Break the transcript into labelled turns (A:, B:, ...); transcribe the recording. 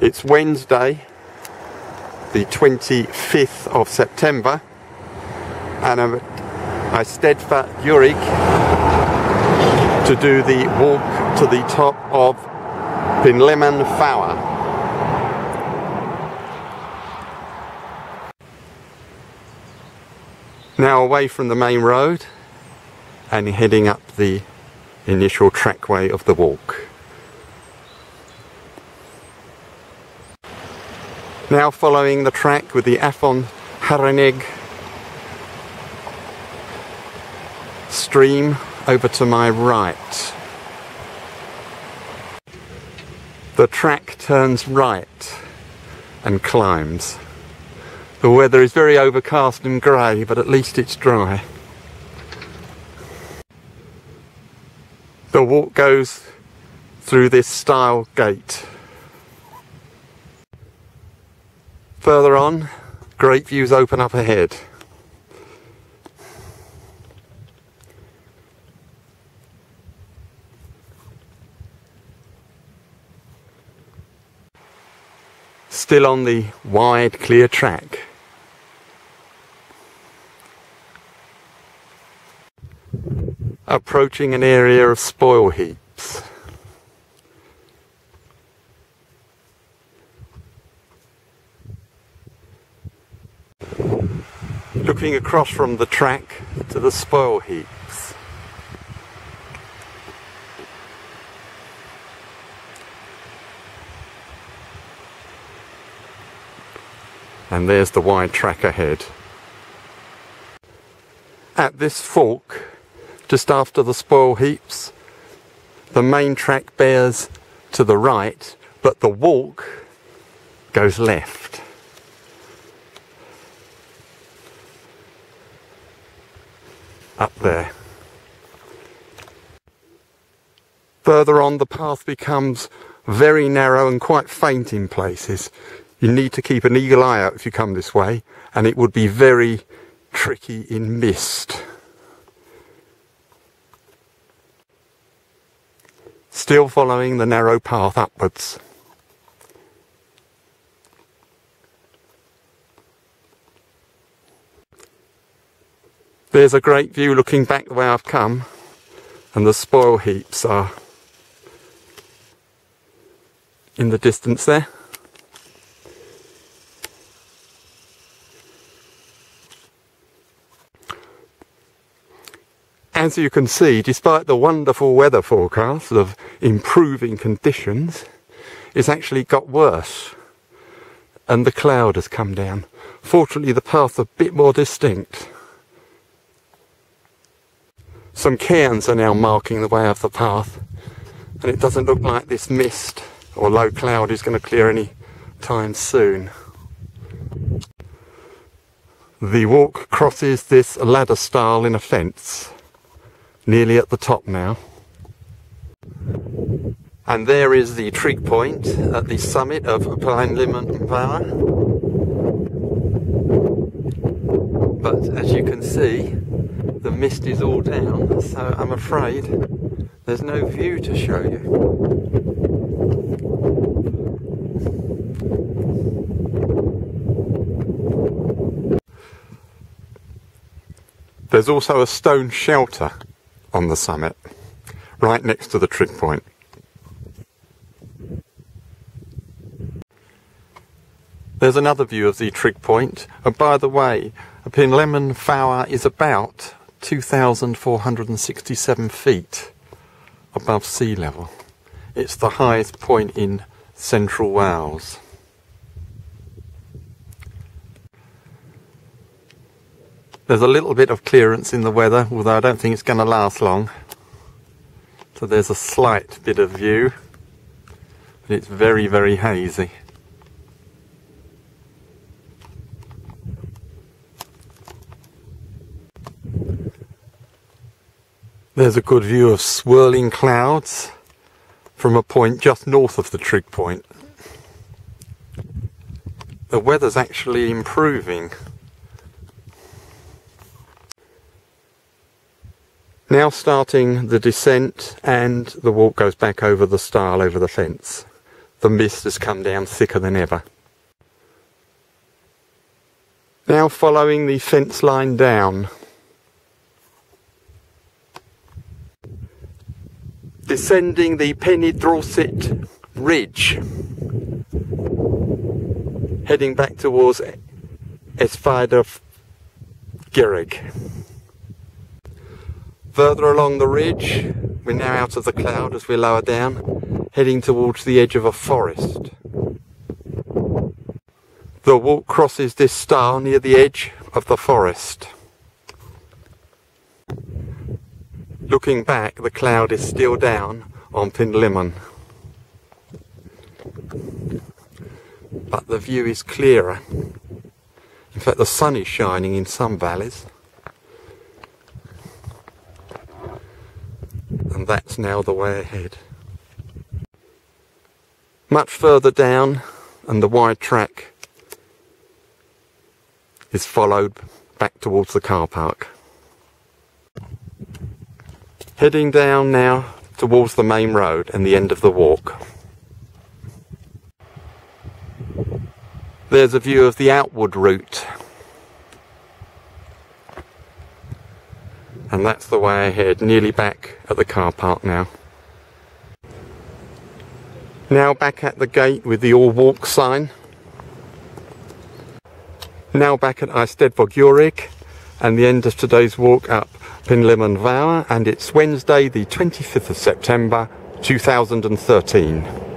A: It's Wednesday, the 25th of September, and I'm at Eisteddfa Gurig to do the walk to the top of Pumlumon Fawr. Now away from the main road and heading up the initial trackway of the walk. Now following the track with the Ascent of Plynlimon stream over to my right. The track turns right and climbs. The weather is very overcast and grey, but at least it's dry. The walk goes through this stile gate. Further on, great views open up ahead. Still on the wide, clear track. Approaching an area of spoil heaps. Looking across from the track to the spoil heaps. And there's the wide track ahead. At this fork, just after the spoil heaps, the main track bears to the right, but the walk goes left. Up there. Further on, the path becomes very narrow and quite faint in places. You need to keep an eagle eye out if you come this way, and it would be very tricky in mist. Still following the narrow path upwards. There's a great view looking back the way I've come, and the spoil heaps are in the distance there. As you can see, despite the wonderful weather forecast of improving conditions, it's actually got worse, and the cloud has come down. Fortunately, the path's a bit more distinct. Some cairns are now marking the way of the path, and it doesn't look like this mist or low cloud is going to clear any time soon. The walk crosses this ladder stile in a fence, nearly at the top now. And there is the trig point at the summit of Pumlumon Fawr. But as you can see, the mist is all down, so I'm afraid there's no view to show you. There's also a stone shelter on the summit, right next to the trig point. There's another view of the trig point, and by the way, Pumlumon Fawr is about 2,467 feet above sea level. It's the highest point in central Wales. There's a little bit of clearance in the weather, although I don't think it's going to last long. So there's a slight bit of view, but it's very, very hazy. There's a good view of swirling clouds from a point just north of the trig point. The weather's actually improving. Now starting the descent, and the walk goes back over the stile over the fence. the mist has come down thicker than ever. Now following the fence line down, descending the Pen y Drawsallt ridge, heading back towards Eisteddfa Gurig. Further along the ridge, we're now out of the cloud as we're lower down, heading towards the edge of a forest. The walk crosses this star near the edge of the forest. Looking back, the cloud is still down on Plynlimon, but the view is clearer. In fact, the sun is shining in some valleys, and that's now the way ahead. Much further down, and the wide track is followed back towards the car park. Heading down now towards the main road and the end of the walk. There's a view of the outward route, and that's the way ahead, nearly back at the car park now. Now back at the gate with the all walk sign. Now back at Eisteddfa Gurig and the end of today's walk up Pumlumon Fawr, and it's Wednesday the 25th of September 2013.